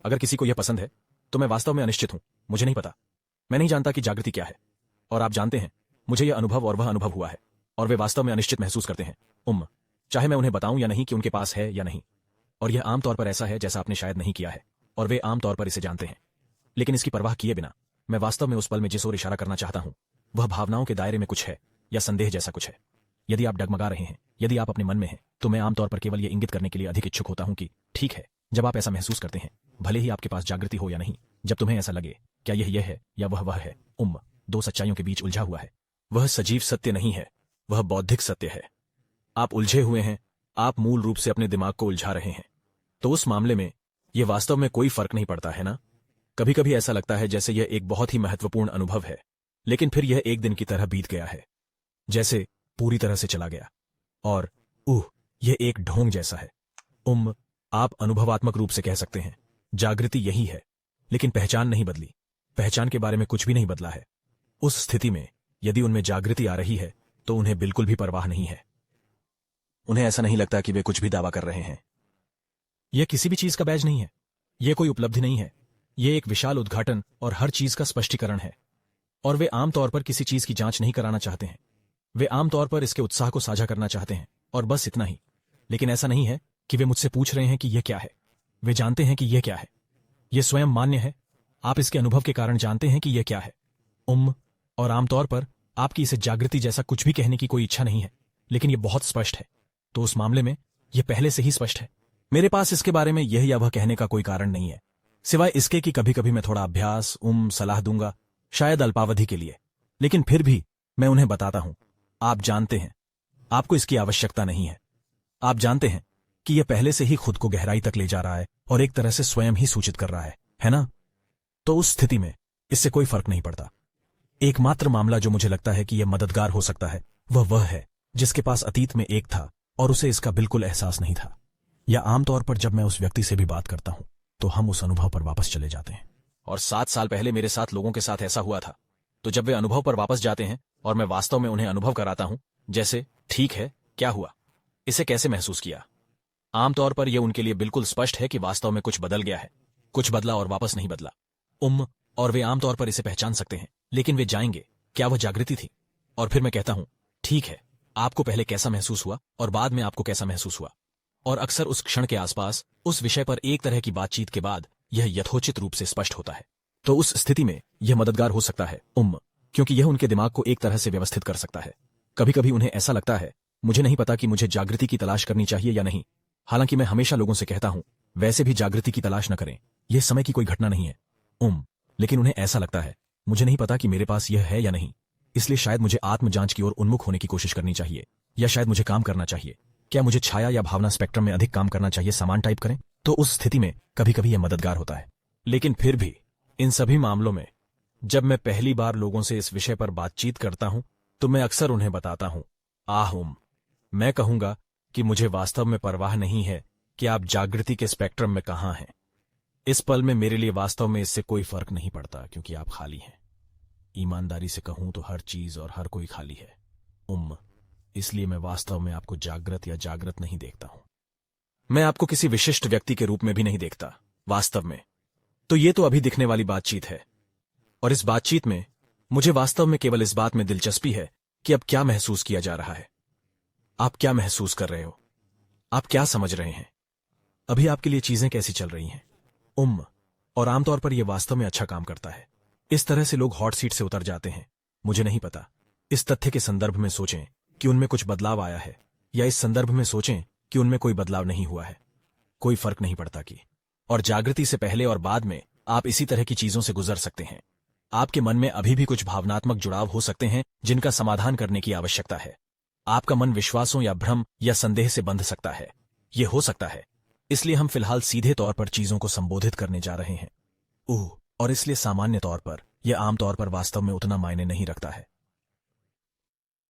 अगर किसी को यह पसंद है तो मैं वास्तव में अनिश्चित हूं, मुझे नहीं पता। मैं नहीं जानता कि जागृति क्या है। और आप जानते हैं, मुझे यह अनुभव और वह अनुभव हुआ है, और वे वास्तव में अनिश्चित महसूस करते हैं। चाहे मैं उन्हें बताऊं या नहीं कि उनके पास है या नहीं। और यह आमतौर पर ऐसा है जैसा आपने शायद नहीं किया है, और वे आमतौर पर इसे जानते हैं। लेकिन इसकी परवाह किए बिना मैं वास्तव में उस पल में जिस ओर इशारा करना चाहता हूं वह भावनाओं के दायरे में कुछ है, या संदेह जैसा कुछ है। यदि आप डगमगा रहे हैं, यदि आप अपने मन में हैं, तो मैं आमतौर पर केवल यह इंगित करने के लिए अधिक इच्छुक होता हूं कि ठीक है, जब आप ऐसा महसूस करते हैं, भले ही आपके पास जागृति हो या नहीं, जब तुम्हें ऐसा लगे क्या यह है या वह है, दो सच्चाइयों के बीच उलझा हुआ है। वह सजीव सत्य नहीं है, वह बौद्धिक सत्य है। आप उलझे हुए हैं, आप मूल रूप से अपने दिमाग को उलझा रहे हैं। तो उस मामले में यह वास्तव में कोई फर्क नहीं पड़ता है ना। कभी कभी ऐसा लगता है जैसे यह एक बहुत ही महत्वपूर्ण अनुभव है, लेकिन फिर यह एक दिन की तरह बीत गया है, जैसे पूरी तरह से चला गया। और यह एक ढोंग जैसा है। आप अनुभवात्मक रूप से कह सकते हैं जागृति यही है, लेकिन पहचान नहीं बदली, पहचान के बारे में कुछ भी नहीं बदला है। उस स्थिति में यदि उनमें जागृति आ रही है तो उन्हें बिल्कुल भी परवाह नहीं है। उन्हें ऐसा नहीं लगता कि वे कुछ भी दावा कर रहे हैं। यह किसी भी चीज का बैज नहीं है, यह कोई उपलब्धि नहीं है, यह एक विशाल उद्घाटन और हर चीज का स्पष्टीकरण है। और वे आमतौर पर किसी चीज की जांच नहीं कराना चाहते हैं, वे आमतौर पर इसके उत्साह को साझा करना चाहते हैं, और बस इतना ही। लेकिन ऐसा नहीं है कि वे मुझसे पूछ रहे हैं कि यह क्या है, वे जानते हैं कि यह क्या है। यह स्वयं मान्य है, आप इसके अनुभव के कारण जानते हैं कि यह क्या है। और आमतौर पर आपकी इसे जागृति जैसा कुछ भी कहने की कोई इच्छा नहीं है, लेकिन यह बहुत स्पष्ट है। तो उस मामले में यह पहले से ही स्पष्ट है। मेरे पास इसके बारे में यह या वह कहने का कोई कारण नहीं है, सिवाय इसके कि कभी कभी मैं थोड़ा अभ्यास सलाह दूंगा, शायद अल्पावधि के लिए। लेकिन फिर भी मैं उन्हें बताता हूं, आप जानते हैं, आपको इसकी आवश्यकता नहीं है। आप जानते हैं कि यह पहले से ही खुद को गहराई तक ले जा रहा है और एक तरह से स्वयं ही सूचित कर रहा है ना। तो उस स्थिति में इससे कोई फर्क नहीं पड़ता। एकमात्र मामला जो मुझे लगता है कि यह मददगार हो सकता है वह है जिसके पास अतीत में एक था और उसे इसका बिल्कुल एहसास नहीं था। या आमतौर पर जब मैं उस व्यक्ति से भी बात करता हूं तो हम उस अनुभव पर वापस चले जाते हैं। और 7 साल पहले मेरे साथ लोगों के साथ ऐसा हुआ था। तो जब वे अनुभव पर वापस जाते हैं और मैं वास्तव में उन्हें अनुभव कराता हूं, जैसे ठीक है, क्या हुआ, इसे कैसे महसूस किया, आमतौर पर यह उनके लिए बिल्कुल स्पष्ट है कि वास्तव में कुछ बदल गया है, कुछ बदला और वापस नहीं बदला। और वे आमतौर पर इसे पहचान सकते हैं, लेकिन वे जाएंगे क्या वह जागृति थी। और फिर मैं कहता हूं, ठीक है, आपको पहले कैसा महसूस हुआ और बाद में आपको कैसा महसूस हुआ। और अक्सर उस क्षण के आसपास उस विषय पर एक तरह की बातचीत के बाद यह यथोचित रूप से स्पष्ट होता है। तो उस स्थिति में यह मददगार हो सकता है, क्योंकि यह उनके दिमाग को एक तरह से व्यवस्थित कर सकता है। कभी कभी उन्हें ऐसा लगता है, मुझे नहीं पता कि मुझे जागृति की तलाश करनी चाहिए या नहीं। हालांकि मैं हमेशा लोगों से कहता हूं, वैसे भी जागृति की तलाश न करें, यह समय की कोई घटना नहीं है। लेकिन उन्हें ऐसा लगता है, मुझे नहीं पता कि मेरे पास यह है या नहीं, इसलिए शायद मुझे आत्मजांच की ओर उन्मुख होने की कोशिश करनी चाहिए, या शायद मुझे काम करना चाहिए। क्या मुझे छाया या भावना स्पेक्ट्रम में अधिक काम करना चाहिए, सामान टाइप करें। तो उस स्थिति में कभी कभी यह मददगार होता है। लेकिन फिर भी इन सभी मामलों में जब मैं पहली बार लोगों से इस विषय पर बातचीत करता हूं तो मैं अक्सर उन्हें बताता हूं, मैं कहूंगा कि मुझे वास्तव में परवाह नहीं है कि आप जागृति के स्पेक्ट्रम में कहां हैं। इस पल में मेरे लिए वास्तव में इससे कोई फर्क नहीं पड़ता, क्योंकि आप खाली हैं। ईमानदारी से कहूं तो हर चीज और हर कोई खाली है। इसलिए मैं वास्तव में आपको जागृत या जागृत नहीं देखता हूं। मैं आपको किसी विशिष्ट व्यक्ति के रूप में भी नहीं देखता वास्तव में। तो ये तो अभी दिखने वाली बातचीत है, और इस बातचीत में मुझे वास्तव में केवल इस बात में दिलचस्पी है कि अब क्या महसूस किया जा रहा है। आप क्या महसूस कर रहे हो, आप क्या समझ रहे हैं, अभी आपके लिए चीजें कैसी चल रही हैं। और आमतौर पर यह वास्तव में अच्छा काम करता है। इस तरह से लोग हॉट सीट से उतर जाते हैं। मुझे नहीं पता, इस तथ्य के संदर्भ में सोचें कि उनमें कुछ बदलाव आया है, या इस संदर्भ में सोचें कि उनमें कोई बदलाव नहीं हुआ है, कोई फर्क नहीं पड़ता कि। और जागृति से पहले और बाद में आप इसी तरह की चीजों से गुजर सकते हैं। आपके मन में अभी भी कुछ भावनात्मक जुड़ाव हो सकते हैं जिनका समाधान करने की आवश्यकता है। आपका मन विश्वासों या भ्रम या संदेह से बंध सकता है, यह हो सकता है। इसलिए हम फिलहाल सीधे तौर पर चीजों को संबोधित करने जा रहे हैं। और इसलिए सामान्य तौर पर यह आमतौर पर वास्तव में उतना मायने नहीं रखता है।